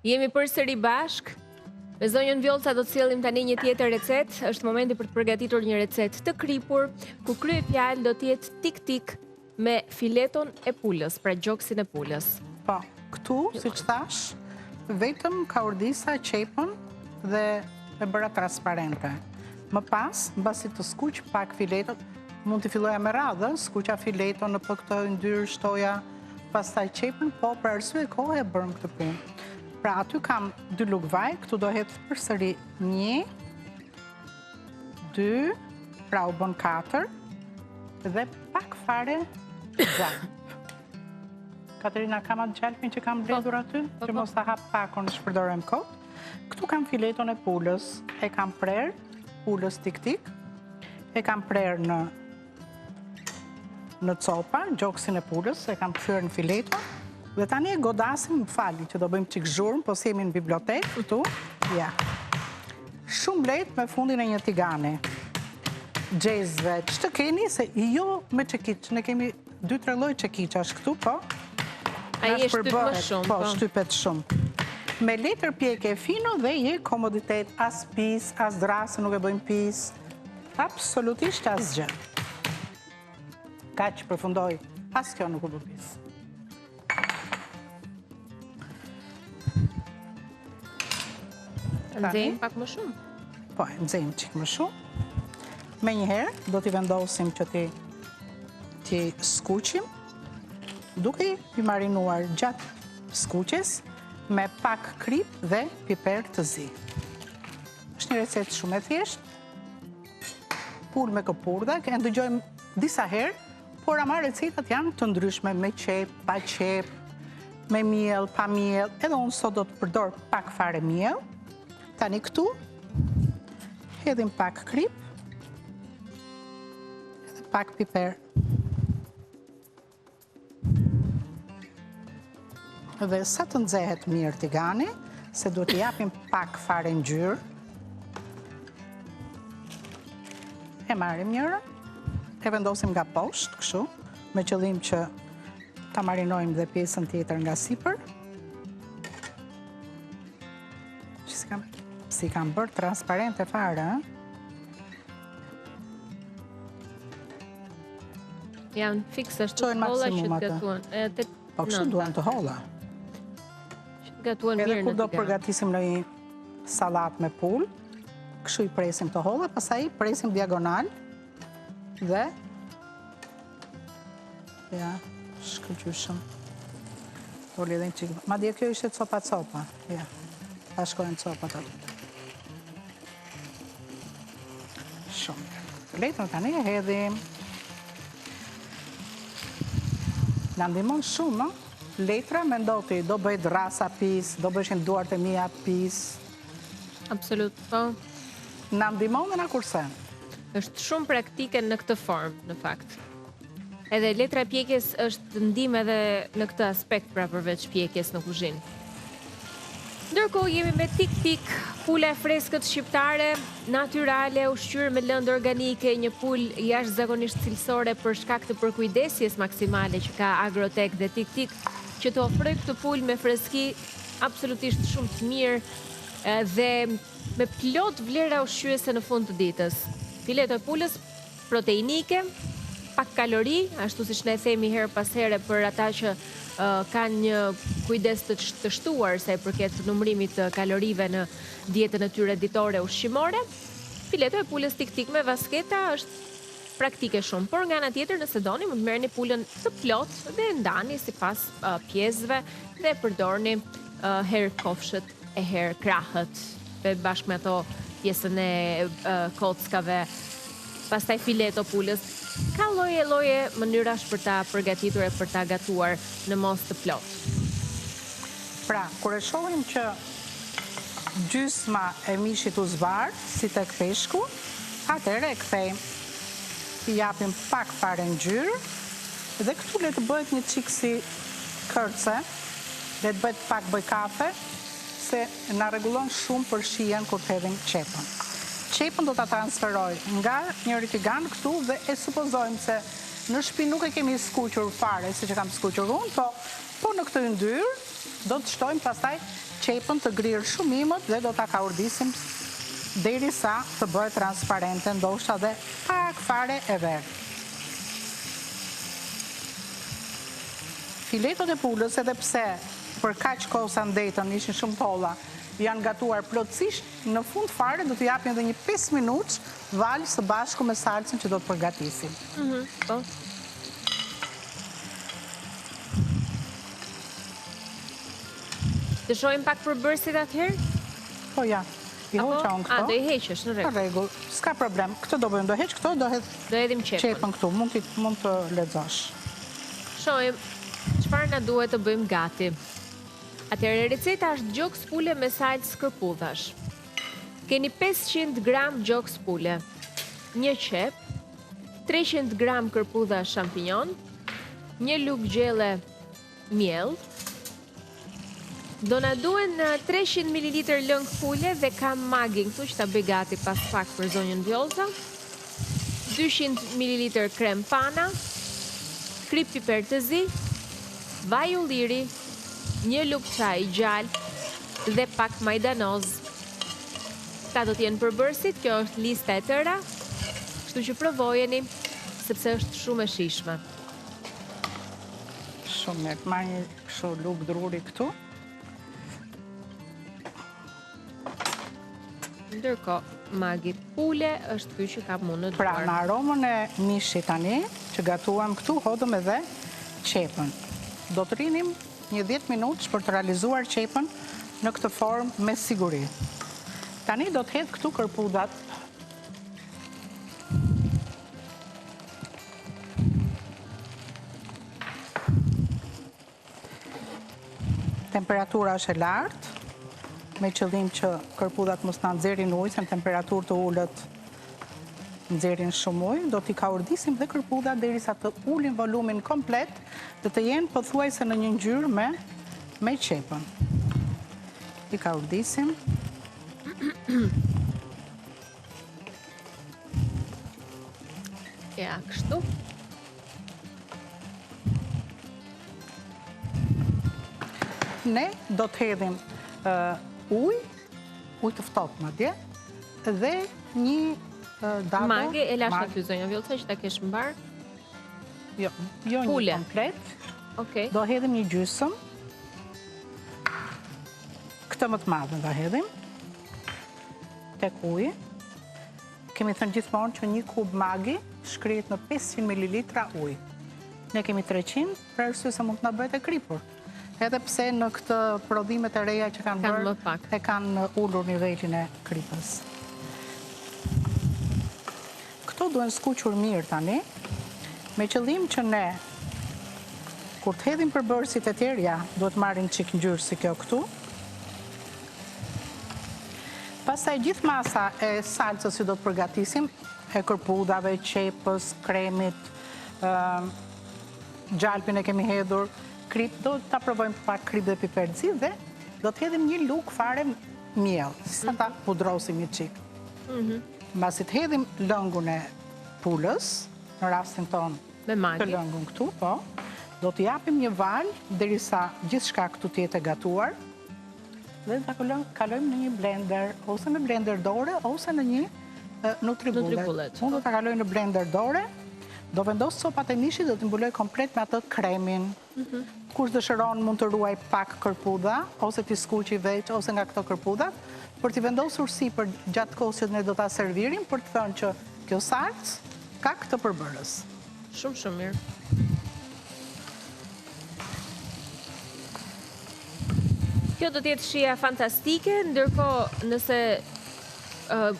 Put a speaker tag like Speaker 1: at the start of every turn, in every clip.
Speaker 1: Jemi përsëri bashk. Me zonjën Vjollca do të sjellim tani një tjetër recetë. Është momenti për të përgatitur një recetë të kripur, ku kryefjalë do të jetë tik-tik me fileton e pulës, pra gjoksin e pulës.
Speaker 2: Po, këtu, siç thash, vetëm kaurdisa, qepën dhe e bëra transparente. Më pas, mbasi të skuq pak filetot, mund të filloja me radhë, skuqa fileton në këtë yndyrë, shtoja pastaj qepën, po për arsye kohë e bërëm këtë punë. Pra aty kam 2 lugë vaj, këtu do hedh përsëri 1, 2, pra u bën 4 dhe pak fare gjalp. Katerina, kam atë gjalpin që kam bledhur aty, që mos ta hap pakun, shpërdorem kot. Këtu kam fileton e pulës, e kam prerë, pulës tik-tik, e kam prerë në copa, gjoksin e pulës, e kam kthyer në fileton. Dhe tani e godasim, më fali, që do bëjmë qik zhurmë, po si jemi në bibliotekë, këtu, ja. Shumë lehtë me fundin e një tigani. Gjezve, që të keni, se jo me qekiq, ne kemi 2-3 lloj qekiqash këtu, po.
Speaker 1: Ai e shtyp më shumë,
Speaker 2: po. Shtypet shumë. Me letër pjekje fino dhe je komoditet, as pis, as drasë, nuk e bëjmë pis. Absolutisht as gjë. Ka që përfundoj, as kjo nuk u bë pis.
Speaker 1: Nxejmë pak më shumë?
Speaker 2: Po, nxejmë qik më shumë. Me njëherë, do t'i vendosim që t'i skuqim, duke i marinuar gjatë skuqjes, me pak krip dhe piper të zi. Është një recetë shumë e thjeshtë, pul me këpurdha, e ndëgjojmë disa herë, por ama recetat janë të ndryshme, me qep, pa qep, me miell, pa miell, edhe unë sot do të përdor pak fare miell. Tani këtu, hedhim pak krip, edhe pak piper. Dhe sa të nxehet mirë tigani, se duhet t'i japim pak fare ngjyrë. E marrim njërën, e vendosim nga poshtë, kështu, me qëllim që ta marinojmë dhe pjesën tjetër nga sipër. Si kam bërë transparente fare,
Speaker 1: Janë fikse ashtu të holla që të gatuan.
Speaker 2: Po kështu duan të holla.
Speaker 1: Që të gatuan mirë në
Speaker 2: edhe kur do
Speaker 1: tigan.
Speaker 2: përgatisim në një salat me pull, kështu i presim të holla, pastaj i presim diagonal dhe ja, shkëlqyshëm. Po lidhen çik. Madje kjo ishte copa. Ja. Ta shkojnë copat aty. Shumë. Letën tani e hedhim. Na ndihmon shumë, letra mendoti, do bëjt rasa pis, do bëshin duart e mia pis.
Speaker 1: Absolut, po.
Speaker 2: Na ndihmon dhe na kursen.
Speaker 1: Është shumë praktike në këtë formë, në fakt. Edhe letra e pjekjes është ndihmë edhe në këtë aspekt, pra përveç pjekjes në kuzhinë. Ndërkohë jemi me tik-tik, pula e freskët shqiptare, natyrale, ushqyer me lëndë organike, një pulë jashtëzakonisht cilësore për shkak të përkujdesjes maksimale që ka Agrotek dhe tik-tik, që të ofroj këtë pulë me freski absolutisht shumë të mirë dhe me plot vlera ushqyese në fund të ditës. Fileto e pulës proteinike, pak kalori, ashtu siç ne themi her pas here për ata që kanë një kujdes të shtuar sa i përket numërimit të kalorive në dietën e tyre ditore ushqimore. Fileto e pulës tik-tik me vasketa është praktike shumë, por nga ana tjetër nëse doni mund të merrni pulën të plot dhe ndani sipas pjesëve dhe përdorni herë kofshët e herë krahët, bashkë me ato pjesën e kockave. Pastaj fileto pulës ka lloje mënyrash për ta përgatitur e për ta gatuar në mos të plot.
Speaker 2: Pra, kur e shohim që gjysma e mishit u zbar, si tek peshku, atëherë e kthejmë. I japim pak fare ngjyrë dhe këtu le të bëhet një çik si kërce, le të bëhet pak bëj kafe, se na rregullon shumë për shijen kur të hedhim qepën. Qepën do ta transferoj nga njëri tigan këtu dhe e supozojmë se Në shtëpi nuk e kemi skuqur fare, si që kam skuqur unë, po në këtë yndyrë do të shtojmë pastaj qepën të grirë shumimët dhe do ta kaurdisim derisa të bëhet transparente, ndoshta dhe pak fare e verdhë. Filetot e pulës, edhe pse për kaq kohë sa ndetën ishin shumë tolla, janë gatuar plotësisht, në fund fare do të japin edhe një 5 minutë val së bashku me salcën që do të përgatisim.
Speaker 1: Po. Të shojmë pak përbërësit atëherë?
Speaker 2: Po ja, i hoqa unë këto.
Speaker 1: Do i heqësh, në rregull.
Speaker 2: Në rregull, s'ka problem. Këtë do bëjmë, do heq këto, do
Speaker 1: hedhim
Speaker 2: qepën këtu, mund të lexosh.
Speaker 1: Shojmë çfarë na duhet të bëjmë gati. Atëherë receta është gjoks pule me salcë kërpudhash. Keni 500 gram gjoks pule, një qep, 300 gram kërpudha shampinjon, një lugë gjelle miell. Do na duhen 300 ml lëng pule dhe kam magin këtu që ta bëj gati pas pak për zonjën vjollca. 200 ml krem pana, krip piper të zi, vaj ulliri, një lugë çaj gjallë dhe pak majdanoz. Këta do t'jenë përbërësit, kjo është lista e tëra, kështu që provojeni, sepse është shumë e shishme.
Speaker 2: Shumë mirë, marr një kështu lugë druri këtu.
Speaker 1: Ndërkohë, magi pule është ky që ka mundë të
Speaker 2: Pra, në aromën e mishit tani, që gatuam këtu, hodhëm edhe qepën. Do të rinim një 10 minutë për të realizuar qepën në këtë formë me siguri. Tani do të hedh këtu kërpudhat. Temperatura është e lartë, me qëllim që kërpudhat mos na nxjerrin ujë, se në temperaturë të ulët nxjerrin shumë ujë, do t'i kaurdisim dhe kërpudhat derisa të ulin volumin komplet dhe të jenë pothuajse në një ngjyrë me qepën. I kaurdisim.
Speaker 1: Ja, kështu.
Speaker 2: Ne do të hedhim ujë të ftohtë madje, dhe një dado.
Speaker 1: Magi, e lash në fyzonja vjollca që ta kesh mbar?
Speaker 2: Jo, një komplet.
Speaker 1: Okej.
Speaker 2: Do hedhim një gjysmë. Këtë më të madhen do hedhim. Tek uji. Kemi thënë gjithmonë që një kub magi shkrihet në 500 ml ujë. Ne kemi 300, për arsye se mund të na bëhet e kripur. Edhe pse në këtë prodhimet e reja që kanë bërë, e kanë ullur nivelin e kripës. Këto duhen skuqur mirë tani, me qëllim që ne, kur të hedhim përbërësit e tjerë, ja, duhet marrin çik ngjyrë si kjo këtu. Pastaj gjithë masa e salcës që do të përgatisim, e kërpudhave, qepës, kremit, gjalpin e kemi hedhur, krip, do ta provojmë pak krip dhe piper të zi dhe do të hedhim një lugë fare miell, sa ta pudrosim një çik. Mbasi të hedhim lëngun e pulës, në rastin ton të lëngun këtu, po, do të japim një val derisa gjithçka këtu të jetë gatuar dhe ta kalojmë në një blender, ose në blender dore, ose në një nutribullet. Unë do ta kaloj në blender dore. Do vendos copat e mishit dhe të mbuloj komplet me atë kremin. Kush dëshiron mund të ruaj pak kërpudha, ose t'i skuqi veç, ose nga këto kërpudha, për t'i vendosur sipër gjatë kohës që ne do ta servirim, për të thënë që kjo salcë ka këtë përbërës.
Speaker 1: Shumë mirë. Kjo do t'jetë shija fantastike, ndërkohë nëse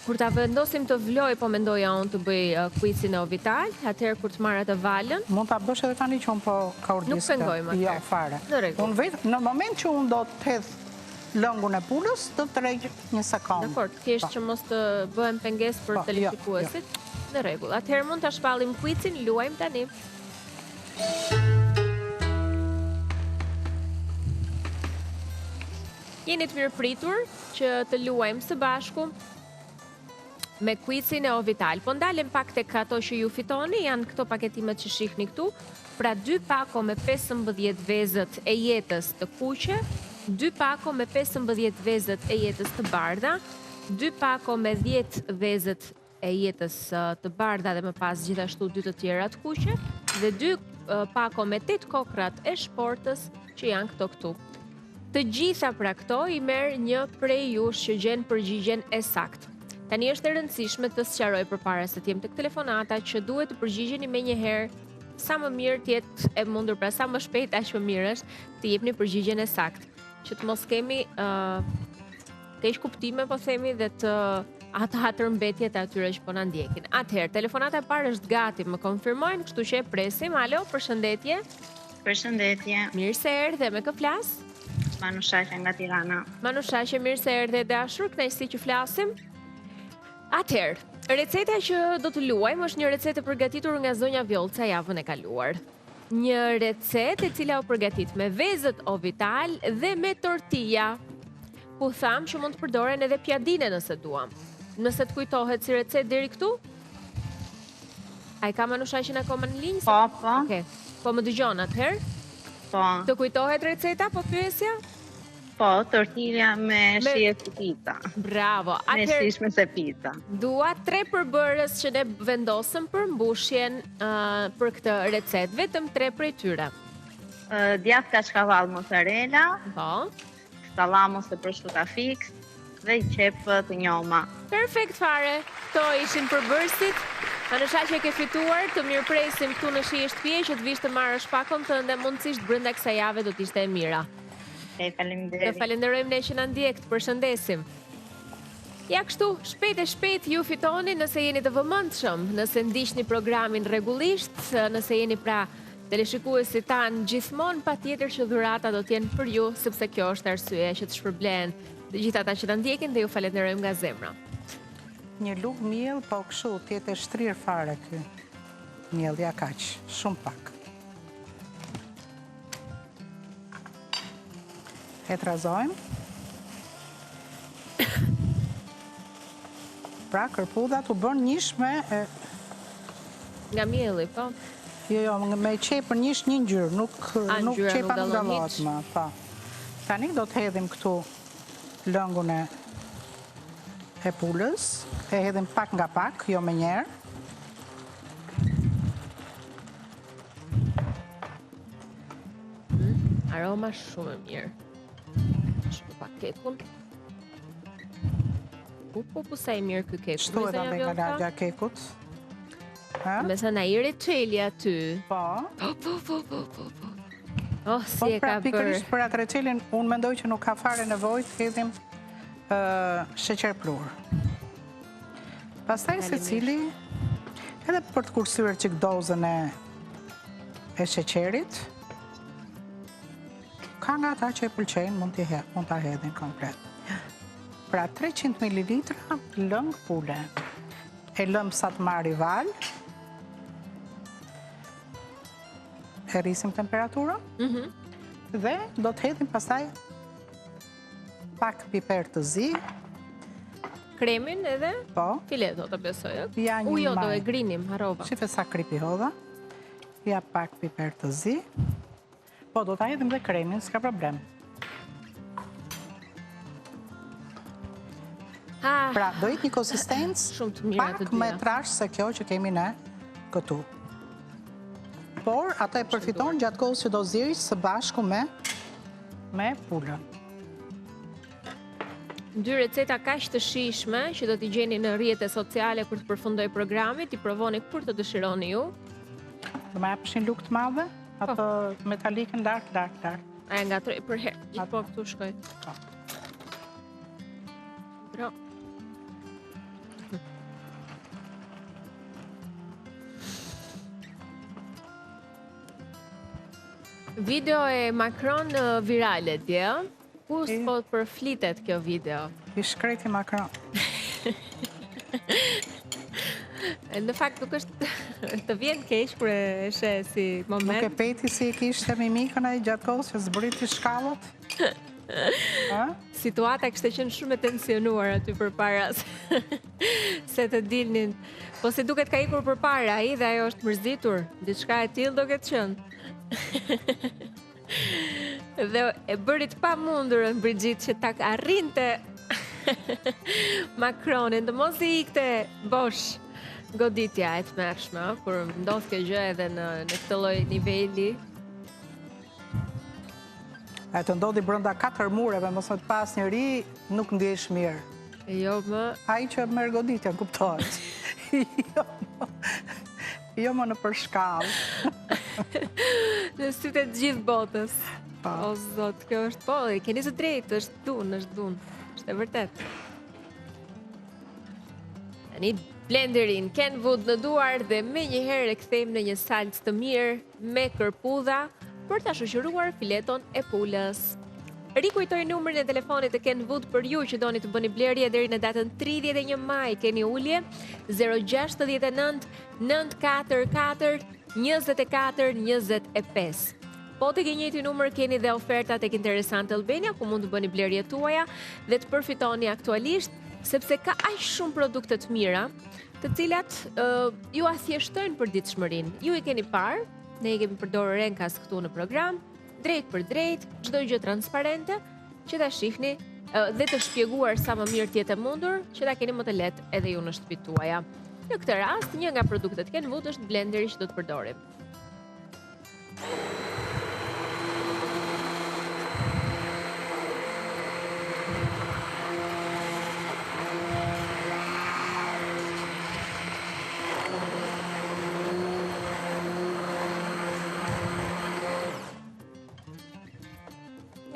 Speaker 1: kur ta vendosim të vloj, po mendoja unë të bëj kuicin e Ovital, atëherë kur të marr atë valën.
Speaker 2: Mund ta bësh edhe tani që unë po kaurdis.
Speaker 1: Nuk pengojmë atë.
Speaker 2: Jo, fare. Unë vetë në moment që unë do të hedh lëngun e pulës, do të tregj një sekondë.
Speaker 1: Dakor, thjesht që mos të bëhem pengesë për televizikuesit. Në rregull. Atëherë mund ta shpallim kuicin, luajmë tani. Jeni të mirë pritur që të luajmë së bashku. me quizin e Ovital. Po ndalem pak tek ato që ju fitoni, janë këto paketimet që shihni këtu. Pra 2 pako me 15 vezët e jetës të kuqe, 2 pako me 15 vezët e jetës të bardha, 2 pako me 10 vezët e jetës të bardha dhe më pas gjithashtu 2 të tjera të kuqe, dhe 2 pako me 8 kokrat e shportës që janë këto. Të gjitha pra këto i merr një prej jush që gjen përgjigjen e saktë. Tani është e rëndësishme të sqaroj përpara se të jem tek telefonata që duhet të përgjigjeni menjëherë sa më mirë të jetë e mundur, pra sa më shpejt aq më mirë është të jepni përgjigjen e saktë, që të mos kemi keq kuptime, po themi, dhe të hatërmbetjet e atyre që po na ndjekin. Atëherë, telefonata e parë është gati, më konfirmojnë, kështu që e presim. Alo, përshëndetje.
Speaker 3: Përshëndetje.
Speaker 1: Mirë se erdhe, me kë flas?
Speaker 3: Manushaqe nga Tirana.
Speaker 1: Manushaqe, mirë se erdhe dashur, kënaqësi që flasim. Atëherë, receta që do të luajmë është një recetë e përgatitur nga zonja Vjollca javën e kaluar. Një recetë e cila u përgatit me vezët Ovital dhe me tortilla. Po tham që mund të përdoren edhe pjadine nëse duam. Nëse të kujtohet si recetë deri këtu? A i ka Manushaqen akoma në linjë?
Speaker 3: Po.
Speaker 1: Okej. Po më dëgjon atëherë?
Speaker 3: Po.
Speaker 1: Të kujtohet receta, po pyesja?
Speaker 3: Po, tortilla me shije si pizza.
Speaker 1: Bravo.
Speaker 3: Me shishme se pizza.
Speaker 1: Dua 3 përbërës që ne vendosëm për mbushjen për këtë recetë, vetëm 3 prej tyre.
Speaker 3: Djath kashkavall mozzarella,
Speaker 1: Po.
Speaker 3: salamos të prosciutto fix dhe qep të njoma.
Speaker 1: Perfekt fare. Kto ishin përbërësit. Manushaqe, ke fituar, të mirëpresim këtu në Shi shtëpie që të vish të marrësh pakon tënde, mundësisht brenda kësaj jave do të ishte e mira.
Speaker 3: Faleminderit.
Speaker 1: Të falenderojmë ne që na ndjek, të përshëndesim. Ja kështu, shpejt e shpejt ju fitoni nëse jeni të vëmendshëm, nëse ndiqni programin rregullisht, nëse jeni pra teleshikuesi tan gjithmonë, patjetër që dhurata do të jenë për ju, sepse kjo është arsyeja që të shpërblehen të gjithë ata që na ndjekin dhe ju falenderojmë nga zemra.
Speaker 2: Një lug miell, po kështu, tjetë e shtrirë fare ky. Miell, ja kaq, shumë pak. E trazojmë. Pra, kërpudhat u bën njësh me...
Speaker 1: Nga mielli, po?
Speaker 2: Jo, me qepër njësh një ngjyrë, nuk
Speaker 1: ngjyra nuk
Speaker 2: qepa nuk
Speaker 1: dallon
Speaker 2: dallot
Speaker 1: hiç.
Speaker 2: më, po. Tani do të hedhim këtu lëngun e pulës, e hedhim pak nga pak, jo me njerë.
Speaker 1: Aroma shumë e mirë. Shumë pak kekun. Po sa e mirë ky kek.
Speaker 2: Shtu edhe dhe nga lagja kekut.
Speaker 1: Me sa na i reçeli aty.
Speaker 2: Po.
Speaker 1: Po. Oh, si
Speaker 2: Po,
Speaker 1: e ka
Speaker 2: pra,
Speaker 1: bërë.
Speaker 2: pikërisht për atë reçelin, unë mendoj që nuk ka fare nevojë të hedhim sheqer plur. Pastaj secili, edhe për të kursyer çik dozën e sheqerit, ka nga ata që e pëlqejnë, mund ta hedhin komplet. Pra 300 ml lëng pule. E lëm sa të marrë i val. E rrisim temperaturën. Dhe do të hedhim pastaj pak piper të zi.
Speaker 1: Kremin edhe?
Speaker 2: Po.
Speaker 1: Filet do të besoj.
Speaker 2: Ja një
Speaker 1: Jo, do
Speaker 2: maj.
Speaker 1: e grinim, harova.
Speaker 2: Shife sa kripi hodha. Ja pak piper të zi. Po, do ta hedhim dhe kremin, s'ka problem. Pra, do jetë një konsistencë
Speaker 1: Shumë të mira të
Speaker 2: pak më
Speaker 1: dyja.
Speaker 2: trash se kjo që kemi ne këtu. Por, ata e përfiton gjatë kohës që do zirish së bashku me pulën.
Speaker 1: 2 receta kaq të shijshme që do t'i gjeni në rrjetet sociale kur të përfundoj programit, i provoni kur të dëshironi ju.
Speaker 2: Do ma japëshin luk të madhe? Atë metalikën lart.
Speaker 1: A e ngatroj për herë, gjithë po këtu shkoj. Bro. Video e Macron virale dje. Ku s'po përflitet kjo video?
Speaker 2: I shkreti Macron.
Speaker 1: Në fakt nuk është të vjen keq kur e sheh si
Speaker 2: Nuk e
Speaker 1: moment.
Speaker 2: peti si e kishte mimikën ai gjatë kohës që zbriti shkallët?
Speaker 1: Situata kishte qenë shumë e tensionuar aty përpara se të dilnin. Po se duket ka ikur përpara ai dhe ajo është mërzitur. Diçka e tillë do ketë qenë. Dhe e bërit pa mundurën Brigitte që ta arrinte Macronin, të mos i ikte bosh goditja e tmerrshme, kur ndodh kjo gjë edhe në këtë lloj niveli.
Speaker 2: E të ndodhi brenda 4 mureve, mos të pas njëri, nuk ndjesh mirë.
Speaker 1: Jo më...
Speaker 2: Ai që merr goditja, kuptohet. Jo më në përshkallë.
Speaker 1: Në sytë të gjithë botës. O zot, kjo është po, keni së drejtë, është dun. Është e vërtet. Tani blenderin Kenwood në duar dhe me njëherë e kthejmë në një salcë të mirë me kërpudha për ta shoqëruar fileton e pulës. Rikujtoj numrin e telefonit të Kenwood për ju që doni të bëni blerje deri në datën 31 maj. Keni ulje 069 944 24 25. Po tek e njëjti numër keni dhe oferta tek Interesante Albania, ku mund të bëni blerjet tuaja dhe të përfitoni aktualisht, sepse ka aq shumë produkte të mira, të cilat ju athjeshtojnë përditshmërinë. Ju i keni parë, ne i kemi përdorur Renkas këtu në program, drejt për drejt, çdo gjë transparente, që ta shihni dhe të shpjeguar sa më mirë tjetë e mundur, që ta keni më të lehtë edhe ju në shtëpitë tuaja. Në këtë rast, një nga produktet Kenwood është blenderi që do të përdorim.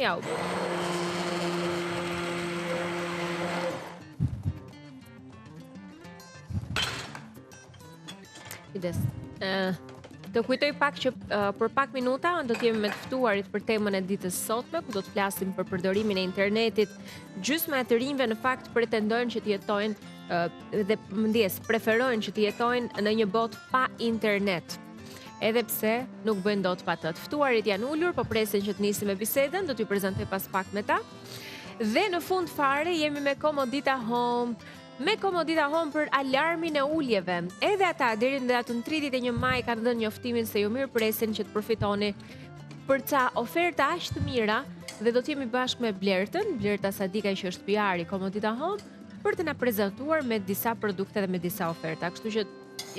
Speaker 1: Ja, të kujtoj pak që për pak minuta do të jemi me të ftuarit për temën e ditës sotme, ku do të flasim për përdorimin e internetit. Gjysma e të rinjve në fakt pretendojnë që të jetojnë dhe preferojnë që të jetojnë në një botë pa internet. Edhe pse nuk bëjnë dot pa të. Ftuarit janë ulur, po presin që të nisim me bisedën, do t'ju prezantoj pas pak me ta. Dhe në fund fare jemi me Komodita Home, për alarmin e uljeve. Edhe ata deri në datën 31 maj kanë dhënë njoftimin se ju mirë presin që të përfitoni për ca oferta aq të mira dhe do të jemi bashkë me Blerta Sadika që është PR i Komodita Home, për të na prezantuar me disa produkte dhe me disa oferta. Kështu që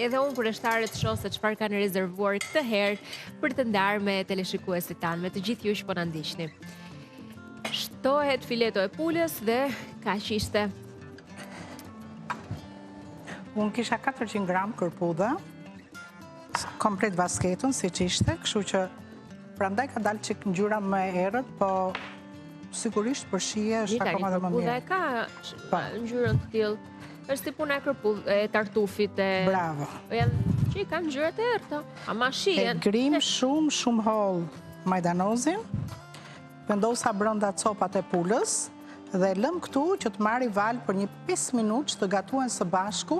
Speaker 1: edhe unë kurështarët shoh se çfarë kanë rezervuar këtë herë për të ndarë me teleshikuesit tanë, me të gjithë ju që po na ndiqni. Shtohet fileto e pulës dhe kaq ishte.
Speaker 2: Unë kisha 400 gram kërpudha, komplet basketën, si që ishte, kështu që prandaj ka dalë qik ngjyra më erët, po sigurisht për shije është akoma dhe më mirë.
Speaker 1: Kërpudha e ka ngjyrën të tillë. Është si puna e tartufit e...
Speaker 2: Bravo.
Speaker 1: Që i kanë ngjyrat e errta, ama shihen.
Speaker 2: E grim shumë holl majdanozin, vendosa brenda copat e pulës, dhe lëm këtu që të marri valë për një 5 minutë që të gatuhen së bashku,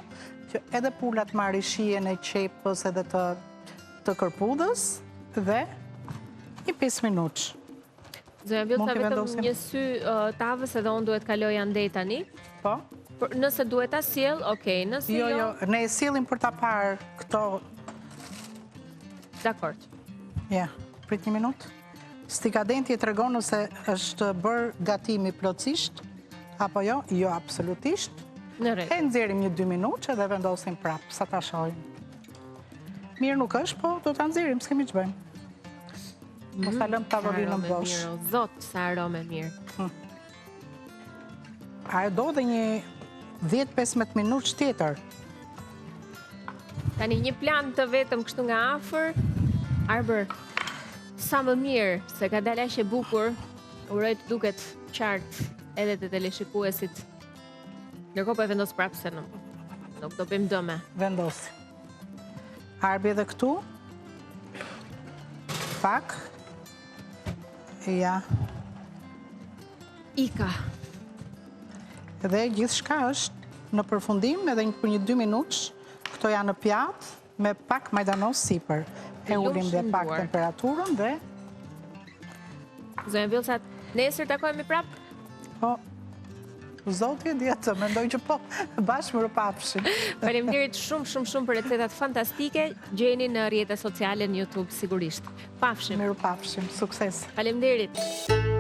Speaker 2: që edhe pulat marri shijen e qepës edhe të kërpudhës, dhe një 5 minutë.
Speaker 1: Zonja Vjota, vetëm një sy tavës edhe unë duhet kaloj andej tani.
Speaker 2: Po?
Speaker 1: Nëse duhet ta sjell, okej, nëse jo...
Speaker 2: Jo, ne e sjellim për ta parë këto...
Speaker 1: Dakord.
Speaker 2: Ja, prit një minutë. Stikadenti e tregon nëse është bërë gatimi plotësisht, apo jo? Jo, absolutisht.
Speaker 1: Në rregull.
Speaker 2: E nxjerrim një 2 minutë dhe vendosim prapë, sa ta shohim. Mirë nuk është, po do ta nxjerrim, s'kemi ç'bëjmë. Mos ta lëm tavolinën bosh.
Speaker 1: Zot, sa aromë mirë.
Speaker 2: A e do dhe një 10-15 minutë tjetër.
Speaker 1: Tani një plan të vetëm kështu nga afër, Arbër, sa më mirë, se ka dalë aq e bukur, uroj të duket qartë edhe të teleshikuesit. Ndërkohë po e vendos prapë se nuk do bëjmë dëme.
Speaker 2: Vendos. Arbi edhe këtu. Pak. Ja.
Speaker 1: Ika.
Speaker 2: Dhe gjithçka është në përfundim edhe për një 2 minutë. Këto janë në pjatë me pak majdanoz sipër. E ulim dhe pak temperaturën dhe...
Speaker 1: Zonja Vjota, Nesër takohemi prapë.
Speaker 2: Po, zoti e djetë, mendoj që po, bashkë më rëpafshim.
Speaker 1: Faleminderit shumë për recetat fantastike. Gjeni në rrjetet sociale në YouTube sigurisht. Pafshim.
Speaker 2: Miru pafshim, sukses.
Speaker 1: Faleminderit.